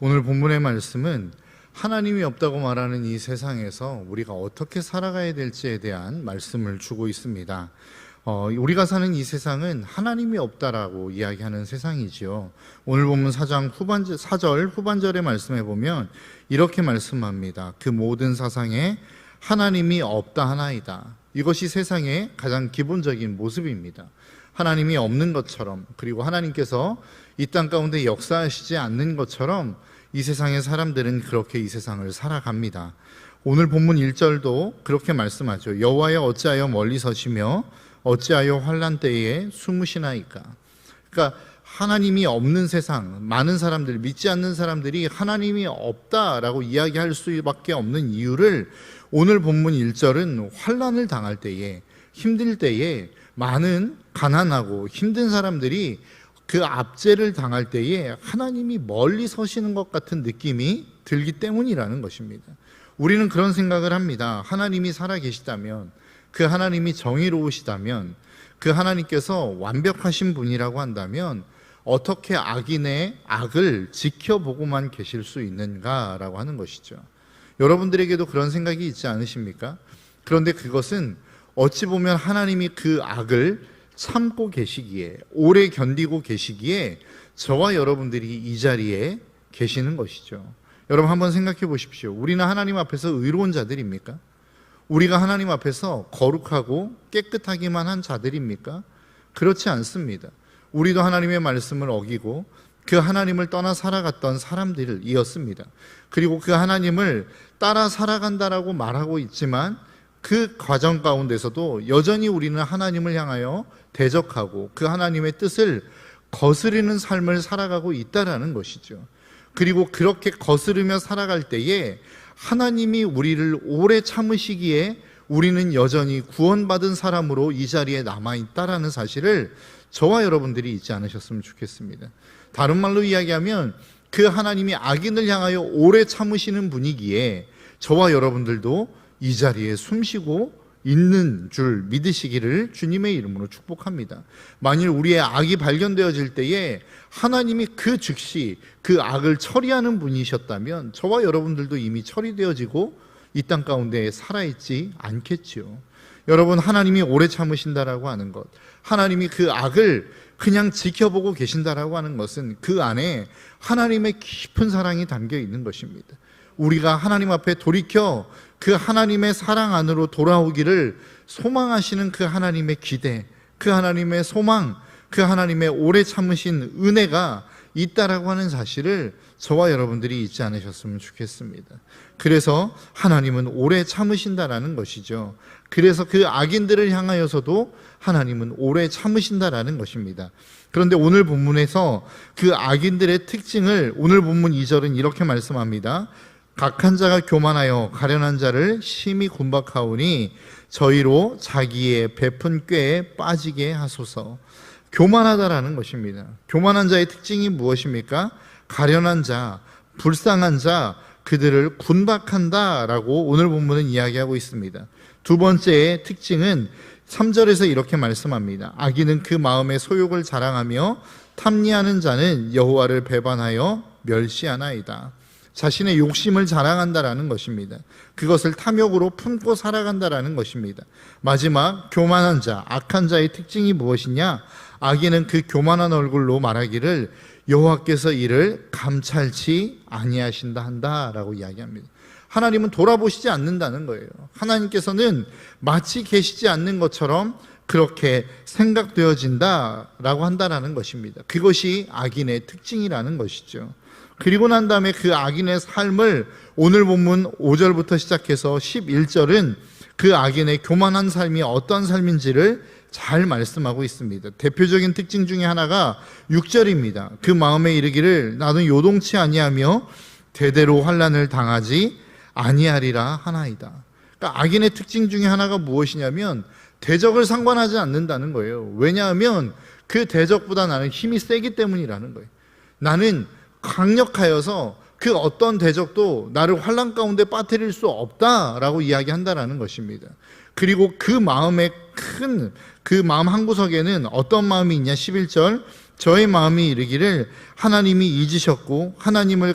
오늘 본문의 말씀은 하나님이 없다고 말하는 이 세상에서 우리가 어떻게 살아가야 될지에 대한 말씀을 주고 있습니다. 우리가 사는 이 세상은 하나님이 없다라고 이야기하는 세상이지요. 오늘 본문 4절 후반절의 말씀에 보면 이렇게 말씀합니다. 그 모든 사상에 하나님이 없다 하나이다. 이것이 세상의 가장 기본적인 모습입니다. 하나님이 없는 것처럼, 그리고 하나님께서 이 땅 가운데 역사하시지 않는 것처럼 이 세상의 사람들은 그렇게 이 세상을 살아갑니다. 오늘 본문 1절도 그렇게 말씀하죠. 여호와여 어찌하여 멀리 서시며 어찌하여 환난 때에 숨으시나이까. 그러니까 하나님이 없는 세상, 많은 사람들, 믿지 않는 사람들이 하나님이 없다라고 이야기할 수밖에 없는 이유를 오늘 본문 1절은 환난을 당할 때에, 힘들 때에 많은 가난하고 힘든 사람들이 그 압제를 당할 때에 하나님이 멀리 서시는 것 같은 느낌이 들기 때문이라는 것입니다. 우리는 그런 생각을 합니다. 하나님이 살아계시다면, 그 하나님이 정의로우시다면, 그 하나님께서 완벽하신 분이라고 한다면 어떻게 악인의 악을 지켜보고만 계실 수 있는가라고 하는 것이죠. 여러분들에게도 그런 생각이 있지 않으십니까? 그런데 그것은 어찌 보면 하나님이 그 악을 참고 계시기에, 오래 견디고 계시기에 저와 여러분들이 이 자리에 계시는 것이죠. 여러분 한번 생각해 보십시오. 우리는 하나님 앞에서 의로운 자들입니까? 우리가 하나님 앞에서 거룩하고 깨끗하기만 한 자들입니까? 그렇지 않습니다. 우리도 하나님의 말씀을 어기고 그 하나님을 떠나 살아갔던 사람들이었습니다. 그리고 그 하나님을 따라 살아간다라고 말하고 있지만 그 과정 가운데서도 여전히 우리는 하나님을 향하여 대적하고 그 하나님의 뜻을 거스르는 삶을 살아가고 있다라는 것이죠. 그리고 그렇게 거스르며 살아갈 때에 하나님이 우리를 오래 참으시기에 우리는 여전히 구원받은 사람으로 이 자리에 남아있다라는 사실을 저와 여러분들이 잊지 않으셨으면 좋겠습니다. 다른 말로 이야기하면 그 하나님이 악인을 향하여 오래 참으시는 분이기에 저와 여러분들도 이 자리에 숨쉬고 있는 줄 믿으시기를 주님의 이름으로 축복합니다. 만일 우리의 악이 발견되어질 때에 하나님이 그 즉시 그 악을 처리하는 분이셨다면 저와 여러분들도 이미 처리되어지고 이 땅 가운데 살아있지 않겠지요. 여러분, 하나님이 오래 참으신다라고 하는 것, 하나님이 그 악을 그냥 지켜보고 계신다라고 하는 것은 그 안에 하나님의 깊은 사랑이 담겨 있는 것입니다. 우리가 하나님 앞에 돌이켜 그 하나님의 사랑 안으로 돌아오기를 소망하시는 그 하나님의 기대, 그 하나님의 소망, 그 하나님의 오래 참으신 은혜가 있다라고 하는 사실을 저와 여러분들이 잊지 않으셨으면 좋겠습니다. 그래서 하나님은 오래 참으신다라는 것이죠. 그래서 그 악인들을 향하여서도 하나님은 오래 참으신다라는 것입니다. 그런데 오늘 본문에서 그 악인들의 특징을 오늘 본문 2절은 이렇게 말씀합니다. 각한 자가 교만하여 가련한 자를 심히 곤박하오니 저희로 자기의 베푼 꾀에 빠지게 하소서. 교만하다라는 것입니다. 교만한 자의 특징이 무엇입니까? 가련한 자, 불쌍한 자, 그들을 곤박한다라고 오늘 본문은 이야기하고 있습니다. 두 번째의 특징은 3절에서 이렇게 말씀합니다. 악인은 그 마음의 소욕을 자랑하며 탐리하는 자는 여호와를 배반하여 멸시하나이다. 자신의 욕심을 자랑한다라는 것입니다. 그것을 탐욕으로 품고 살아간다라는 것입니다. 마지막, 교만한 자, 악한 자의 특징이 무엇이냐? 악인은 그 교만한 얼굴로 말하기를 여호와께서 이를 감찰치 아니하신다 한다라고 이야기합니다. 하나님은 돌아보시지 않는다는 거예요. 하나님께서는 마치 계시지 않는 것처럼 그렇게 생각되어진다라고 한다라는 것입니다. 그것이 악인의 특징이라는 것이죠. 그리고 난 다음에 그 악인의 삶을 오늘 본문 5절부터 시작해서 11절은 그 악인의 교만한 삶이 어떤 삶인지를 잘 말씀하고 있습니다. 대표적인 특징 중에 하나가 6절입니다. 그 마음에 이르기를 나는 요동치 아니하며 대대로 환난을 당하지 아니하리라 하나이다. 그러니까 악인의 특징 중에 하나가 무엇이냐면 대적을 상관하지 않는다는 거예요. 왜냐하면 그 대적보다 나는 힘이 세기 때문이라는 거예요. 나는 강력하여서 그 어떤 대적도 나를 환난 가운데 빠뜨릴 수 없다라고 이야기한다라는 것입니다. 그리고 그 마음의 큰 그 마음 한구석에는 어떤 마음이 있냐? 11절 저의 마음이 이르기를 하나님이 잊으셨고 하나님을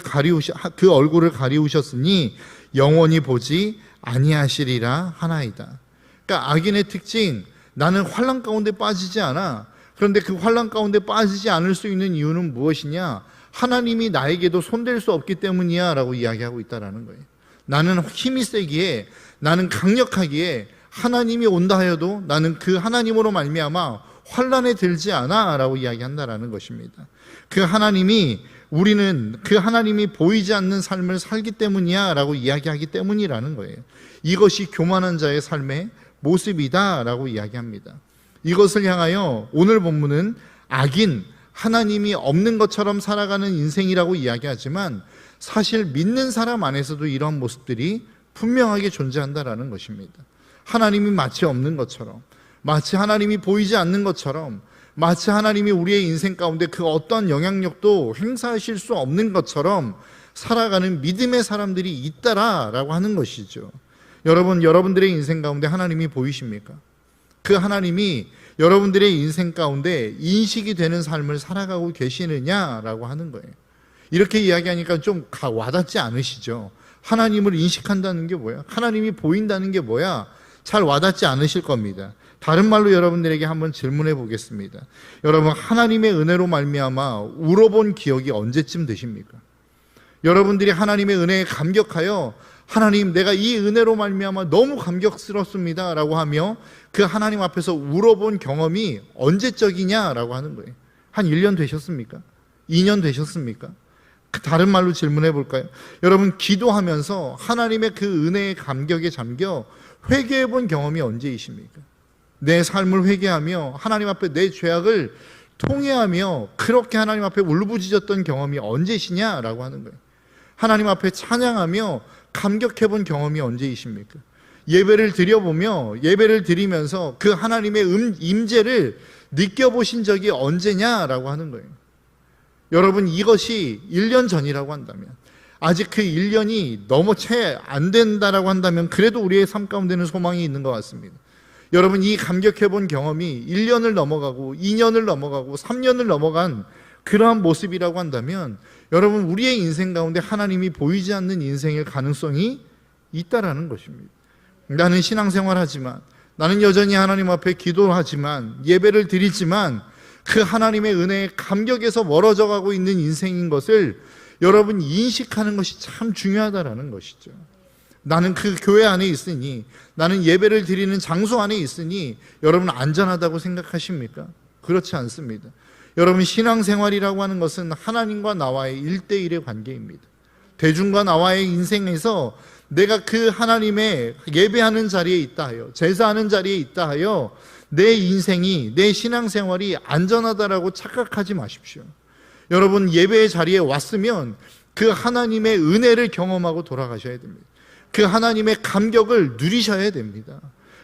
그 얼굴을 가리우셨으니 영원히 보지 아니하시리라 하나이다. 그러니까 악인의 특징, 나는 환난 가운데 빠지지 않아. 그런데 그 환난 가운데 빠지지 않을 수 있는 이유는 무엇이냐? 하나님이 나에게도 손댈 수 없기 때문이야 라고 이야기하고 있다는 거예요. 나는 힘이 세기에, 나는 강력하기에 하나님이 온다 하여도 나는 그 하나님으로 말미암아 환난에 들지 않아 라고 이야기한다라는 것입니다. 우리는 그 하나님이 보이지 않는 삶을 살기 때문이야 라고 이야기하기 때문이라는 거예요. 이것이 교만한 자의 삶의 모습이다 라고 이야기합니다. 이것을 향하여 오늘 본문은 악인, 하나님이 없는 것처럼 살아가는 인생이라고 이야기하지만 사실 믿는 사람 안에서도 이런 모습들이 분명하게 존재한다라는 것입니다. 하나님이 마치 없는 것처럼, 마치 하나님이 보이지 않는 것처럼, 마치 하나님이 우리의 인생 가운데 그 어떤 영향력도 행사하실 수 없는 것처럼 살아가는 믿음의 사람들이 있다라고 하는 것이죠. 여러분들의 인생 가운데 하나님이 보이십니까? 그 하나님이 여러분들의 인생 가운데 인식이 되는 삶을 살아가고 계시느냐라고 하는 거예요. 이렇게 이야기하니까 좀 와닿지 않으시죠? 하나님을 인식한다는 게 뭐야? 하나님이 보인다는 게 뭐야? 잘 와닿지 않으실 겁니다. 다른 말로 여러분들에게 한번 질문해 보겠습니다. 여러분, 하나님의 은혜로 말미암아 울어본 기억이 언제쯤 되십니까? 여러분들이 하나님의 은혜에 감격하여 하나님, 내가 이 은혜로 말미암아 너무 감격스럽습니다 라고 하며 그 하나님 앞에서 울어본 경험이 언제적이냐라고 하는 거예요. 한 1년 되셨습니까? 2년 되셨습니까? 다른 말로 질문해 볼까요? 여러분, 기도하면서 하나님의 그 은혜의 감격에 잠겨 회개해 본 경험이 언제이십니까? 내 삶을 회개하며 하나님 앞에 내 죄악을 통회하며 그렇게 하나님 앞에 울부짖었던 경험이 언제시냐라고 하는 거예요. 하나님 앞에 찬양하며 감격해 본 경험이 언제이십니까? 예배를 드리면서 그 하나님의 임재를 느껴보신 적이 언제냐라고 하는 거예요. 여러분, 이것이 1년 전이라고 한다면, 아직 그 1년이 너무 채 안 된다라고 한다면 그래도 우리의 삶 가운데는 소망이 있는 것 같습니다. 여러분, 이 감격해 본 경험이 1년을 넘어가고 2년을 넘어가고 3년을 넘어간 그러한 모습이라고 한다면 여러분, 우리의 인생 가운데 하나님이 보이지 않는 인생의 가능성이 있다라는 것입니다. 나는 신앙생활하지만, 나는 여전히 하나님 앞에 기도하지만, 예배를 드리지만 그 하나님의 은혜의 감격에서 멀어져 가고 있는 인생인 것을 여러분 인식하는 것이 참 중요하다라는 것이죠. 나는 그 교회 안에 있으니, 나는 예배를 드리는 장소 안에 있으니 여러분 안전하다고 생각하십니까? 그렇지 않습니다. 여러분, 신앙생활이라고 하는 것은 하나님과 나와의 1대1의 관계입니다. 대중과 나와의 인생에서 내가 그 하나님의 예배하는 자리에 있다 하여, 제사하는 자리에 있다 하여 내 인생이, 내 신앙생활이 안전하다라고 착각하지 마십시오. 여러분, 예배의 자리에 왔으면 그 하나님의 은혜를 경험하고 돌아가셔야 됩니다. 그 하나님의 감격을 누리셔야 됩니다.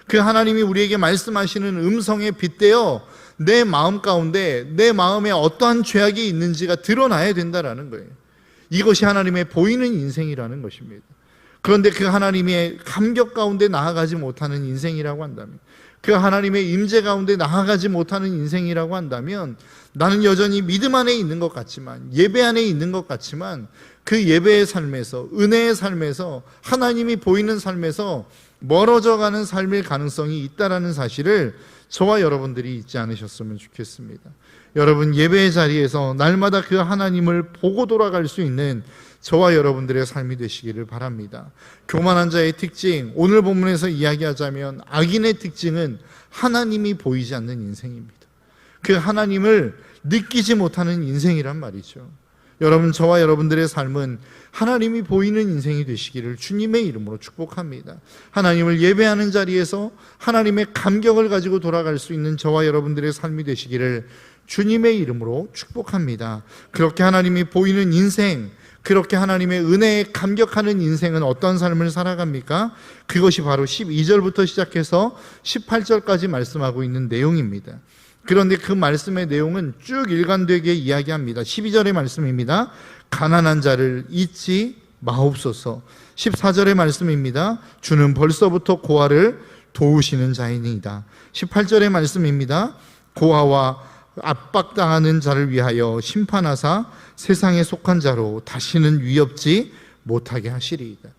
그 하나님이 우리에게 말씀하시는 음성에 빗대어 내 마음 가운데 내 마음에 어떠한 죄악이 있는지가 드러나야 된다라는 거예요. 이것이 하나님의 보이는 인생이라는 것입니다. 그런데 그 하나님의 감격 가운데 나아가지 못하는 인생이라고 한다면, 그 하나님의 임재 가운데 나아가지 못하는 인생이라고 한다면 나는 여전히 믿음 안에 있는 것 같지만, 예배 안에 있는 것 같지만 그 예배의 삶에서, 은혜의 삶에서, 하나님이 보이는 삶에서 멀어져 가는 삶일 가능성이 있다라는 사실을 저와 여러분들이 잊지 않으셨으면 좋겠습니다. 여러분, 예배의 자리에서 날마다 그 하나님을 보고 돌아갈 수 있는 저와 여러분들의 삶이 되시기를 바랍니다. 교만한 자의 특징, 오늘 본문에서 이야기하자면 악인의 특징은 하나님이 보이지 않는 인생입니다. 그 하나님을 느끼지 못하는 인생이란 말이죠. 여러분, 저와 여러분들의 삶은 하나님이 보이는 인생이 되시기를 주님의 이름으로 축복합니다. 하나님을 예배하는 자리에서 하나님의 감격을 가지고 돌아갈 수 있는 저와 여러분들의 삶이 되시기를 주님의 이름으로 축복합니다. 그렇게 하나님이 보이는 인생, 그렇게 하나님의 은혜에 감격하는 인생은 어떤 삶을 살아갑니까? 그것이 바로 12절부터 시작해서 18절까지 말씀하고 있는 내용입니다. 그런데 그 말씀의 내용은 쭉 일관되게 이야기합니다. 12절의 말씀입니다. 가난한 자를 잊지 마옵소서. 14절의 말씀입니다. 주는 벌써부터 고아를 도우시는 자이니이다. 18절의 말씀입니다. 고아와 압박당하는 자를 위하여 심판하사 세상에 속한 자로 다시는 위협지 못하게 하시리이다.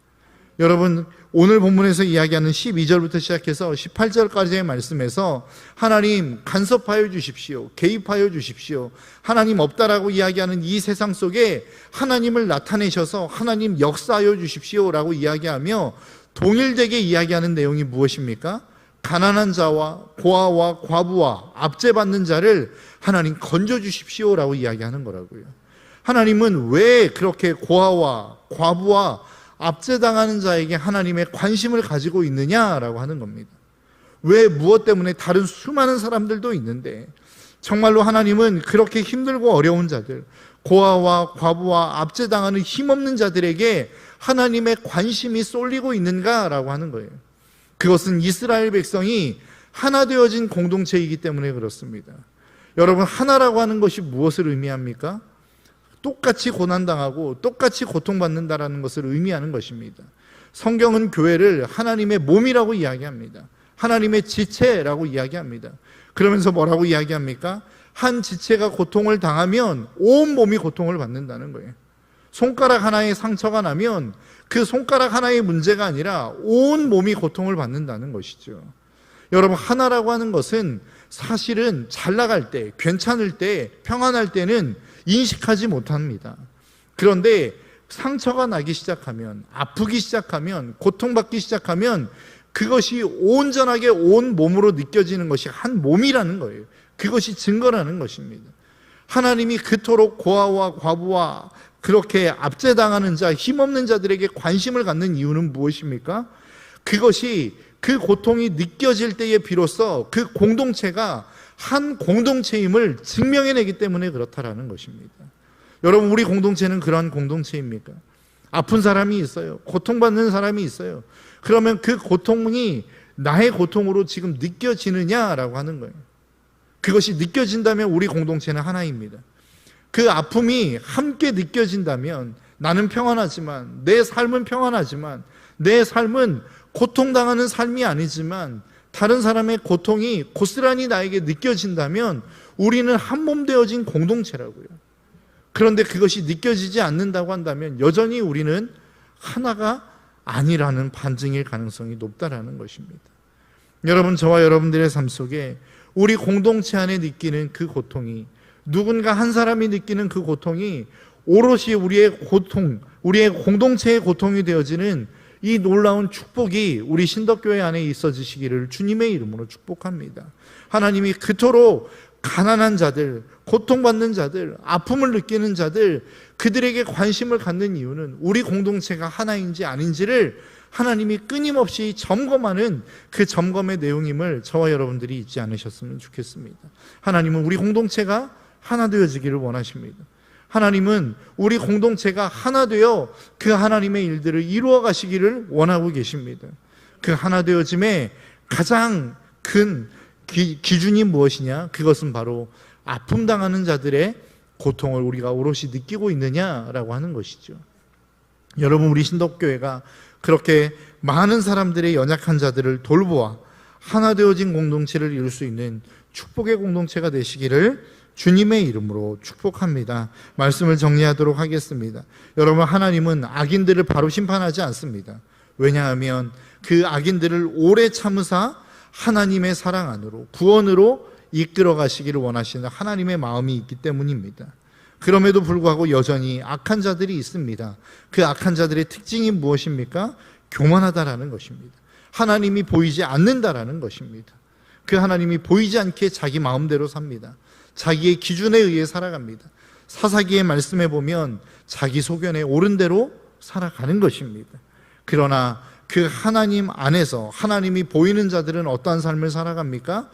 여러분, 오늘 본문에서 이야기하는 12절부터 시작해서 18절까지의 말씀에서 하나님 간섭하여 주십시오, 개입하여 주십시오, 하나님 없다라고 이야기하는 이 세상 속에 하나님을 나타내셔서 하나님 역사하여 주십시오라고 이야기하며 동일되게 이야기하는 내용이 무엇입니까? 가난한 자와 고아와 과부와 압제받는 자를 하나님 건져주십시오라고 이야기하는 거라고요. 하나님은 왜 그렇게 고아와 과부와 압제당하는 자에게 하나님의 관심을 가지고 있느냐라고 하는 겁니다. 왜, 무엇 때문에? 다른 수많은 사람들도 있는데 정말로 하나님은 그렇게 힘들고 어려운 자들, 고아와 과부와 압제당하는 힘없는 자들에게 하나님의 관심이 쏠리고 있는가라고 하는 거예요. 그것은 이스라엘 백성이 하나 되어진 공동체이기 때문에 그렇습니다. 여러분, 하나라고 하는 것이 무엇을 의미합니까? 똑같이 고난당하고 똑같이 고통받는다라는 것을 의미하는 것입니다. 성경은 교회를 하나님의 몸이라고 이야기합니다. 하나님의 지체라고 이야기합니다. 그러면서 뭐라고 이야기합니까? 한 지체가 고통을 당하면 온 몸이 고통을 받는다는 거예요. 손가락 하나에 상처가 나면 그 손가락 하나의 문제가 아니라 온 몸이 고통을 받는다는 것이죠. 여러분, 하나라고 하는 것은 사실은 잘 나갈 때, 괜찮을 때, 평안할 때는 인식하지 못합니다. 그런데 상처가 나기 시작하면, 아프기 시작하면, 고통받기 시작하면 그것이 온전하게 온 몸으로 느껴지는 것이 한 몸이라는 거예요. 그것이 증거라는 것입니다. 하나님이 그토록 고아와 과부와 그렇게 압제당하는 자, 힘없는 자들에게 관심을 갖는 이유는 무엇입니까? 그것이 그 고통이 느껴질 때에 비로소 그 공동체가 한 공동체임을 증명해내기 때문에 그렇다라는 것입니다. 여러분, 우리 공동체는 그러한 공동체입니까? 아픈 사람이 있어요. 고통받는 사람이 있어요. 그러면 그 고통이 나의 고통으로 지금 느껴지느냐라고 하는 거예요. 그것이 느껴진다면 우리 공동체는 하나입니다. 그 아픔이 함께 느껴진다면 나는 평안하지만, 내 삶은 평안하지만, 내 삶은 고통당하는 삶이 아니지만 다른 사람의 고통이 고스란히 나에게 느껴진다면 우리는 한 몸 되어진 공동체라고요. 그런데 그것이 느껴지지 않는다고 한다면 여전히 우리는 하나가 아니라는 반증일 가능성이 높다라는 것입니다. 여러분, 저와 여러분들의 삶 속에 우리 공동체 안에 느끼는 그 고통이, 누군가 한 사람이 느끼는 그 고통이 오롯이 우리의 고통, 우리의 공동체의 고통이 되어지는 이 놀라운 축복이 우리 신덕교회 안에 있어지시기를 주님의 이름으로 축복합니다. 하나님이 그토록 가난한 자들, 고통받는 자들, 아픔을 느끼는 자들, 그들에게 관심을 갖는 이유는 우리 공동체가 하나인지 아닌지를 하나님이 끊임없이 점검하는 그 점검의 내용임을 저와 여러분들이 잊지 않으셨으면 좋겠습니다. 하나님은 우리 공동체가 하나 되어지기를 원하십니다. 하나님은 우리 공동체가 하나 되어 그 하나님의 일들을 이루어 가시기를 원하고 계십니다. 그 하나 되어짐의 가장 큰 기준이 무엇이냐? 그것은 바로 아픔 당하는 자들의 고통을 우리가 오롯이 느끼고 있느냐라고 하는 것이죠. 여러분, 우리 신덕교회가 그렇게 많은 사람들의 연약한 자들을 돌보아 하나 되어진 공동체를 이룰 수 있는 축복의 공동체가 되시기를 주님의 이름으로 축복합니다. 말씀을 정리하도록 하겠습니다. 여러분, 하나님은 악인들을 바로 심판하지 않습니다. 왜냐하면 그 악인들을 오래 참으사 하나님의 사랑 안으로, 구원으로 이끌어 가시기를 원하시는 하나님의 마음이 있기 때문입니다. 그럼에도 불구하고 여전히 악한 자들이 있습니다. 그 악한 자들의 특징이 무엇입니까? 교만하다라는 것입니다. 하나님이 보이지 않는다라는 것입니다. 그 하나님이 보이지 않게 자기 마음대로 삽니다. 자기의 기준에 의해 살아갑니다. 사사기의 말씀에 보면 자기 소견에 옳은 대로 살아가는 것입니다. 그러나 그 하나님 안에서 하나님이 보이는 자들은 어떠한 삶을 살아갑니까?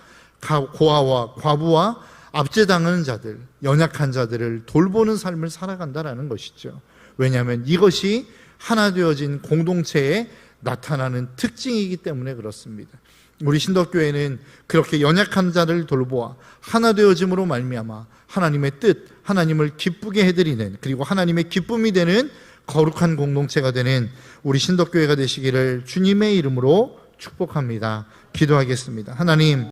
고아와 과부와 압제당하는 자들, 연약한 자들을 돌보는 삶을 살아간다라는 것이죠. 왜냐하면 이것이 하나 되어진 공동체에 나타나는 특징이기 때문에 그렇습니다. 우리 신덕교회는 그렇게 연약한 자를 돌보아 하나 되어짐으로 말미암아 하나님의 뜻, 하나님을 기쁘게 해드리는, 그리고 하나님의 기쁨이 되는 거룩한 공동체가 되는 우리 신덕교회가 되시기를 주님의 이름으로 축복합니다. 기도하겠습니다. 하나님,